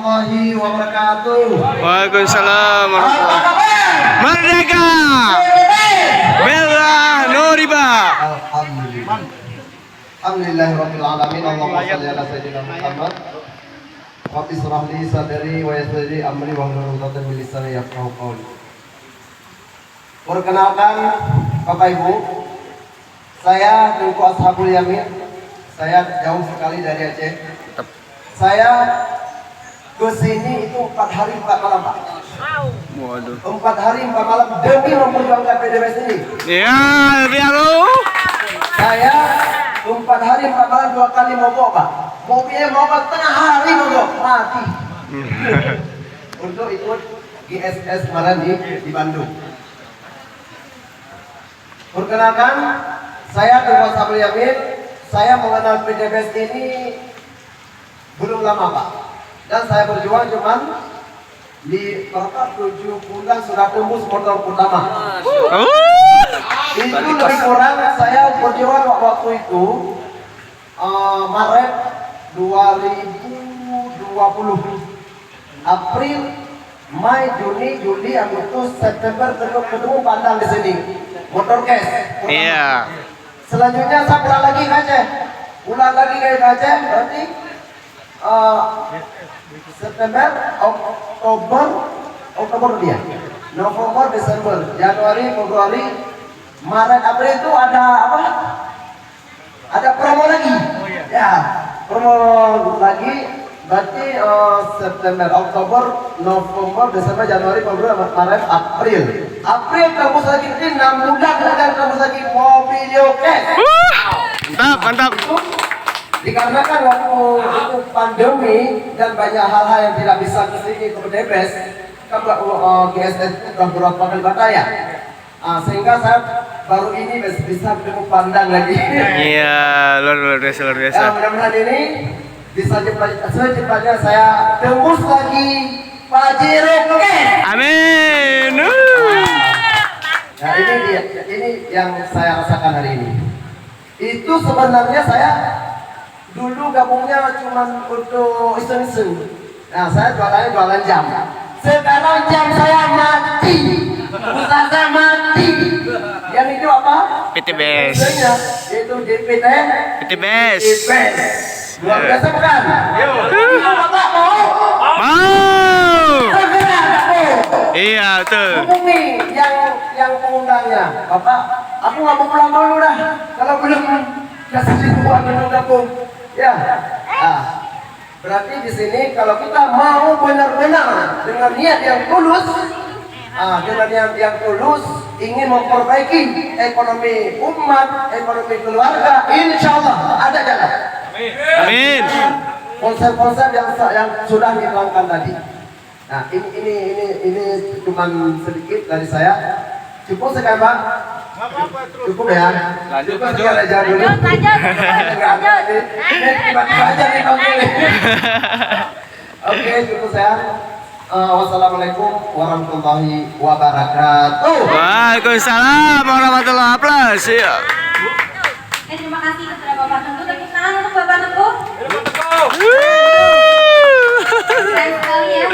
warahmatullahi wabarakatuh. Waalaikumsalam warahmatullahi wabarakatuh. Merdeka! Bela Nuriba. Alhamdulillah. Alhamdulillahirabbil alamin. Allahumma shalli ala sayyidina Muhammad. Rabbi shrah li sadri wa yassir li amri wahlul 'uqdatam min lisani yafqahu qawli. Perkenalkan Bapak Ibu, saya Tengku Ashabul Yamin. Saya jauh sekali dari Aceh. Saya ke sini itu 4 hari 4 malam, Pak. Waduh. 4 hari 4 malam demi memperjuangkan PDBS ini. Ya, biar lu. Saya 4 hari 4 malam 2 kali mogok, Pak. Mobilnya mogok tengah hari mogok, mati. Untuk ikut GSS kemarin di Bandung. Perkenalkan, saya Tengku Ashabul Yamin. Saya mengenal PDBS ini belum lama, Pak. Dan saya berjuang cuman di berapa 7 bulan sudah tembus motor pertama. Itu lebih kurang saya berjuang waktu itu Maret 2020, April, Mei, Juni, Juli, Agustus, September ketemu pandang di sini. Motor cash. Iya. Selanjutnya saya pulang lagi ke Aceh. Pulang lagi ke Aceh berarti September, Oktober dia, November, Desember, Januari, Februari, Maret, April itu ada apa? Ada promo lagi. Ya, promo lagi. Berarti September, Oktober, November, Desember, Januari, Februari, Maret, April. April tembus lagi, ini 6 bulan dan tembus lagi mobil cash. Mantap, mantap. Dikarenakan waktu itu pandemi dan banyak hal-hal yang tidak bisa kesini ke PDBS, kan GSS itu sudah beberapa kali bataya, sehingga saya baru ini bisa ketemu pandang lagi. Iya, luar biasa, luar biasa. Ya, mudah-mudahan ini bisa secepatnya saya tembus lagi Pajero cash. Amin. Nah ini yang saya rasakan hari ini. Itu sebenarnya saya dulu gabungnya cuma untuk iseng-iseng. Nah, saya jualan jam. Sekarang jam saya mati, usaha saya mati. Yang itu apa? PTBS. Itu DPT. PTBS. Luar biasa bukan? Bapak mau? Mau. Segera, mau. Iya, betul. Hubungi yang pengundangnya. Bapak, aku nggak mau pulang dulu dah. Kalau belum kasih uang dulu gabung. Ya, berarti di sini kalau kita mau benar-benar dengan niat yang tulus, dengan niat yang tulus ingin memperbaiki ekonomi umat, ekonomi keluarga, insya Allah ada jalan. Amin. Konsep-konsep yang sudah diterangkan tadi. Nah, ini cuma sedikit dari saya. Cukup sekian, Pak. Cukup ya. Lanjut. Aja dulu. Tiba-tiba aja nih kamu. Oke, cukup saya. Wassalamualaikum warahmatullahi wabarakatuh. Waalaikumsalam warahmatullahi wabarakatuh. Iya. Terima kasih kepada Bapak Tengku. Tepuk tangan untuk Bapak Tengku. Wuh. Keren sekali ya.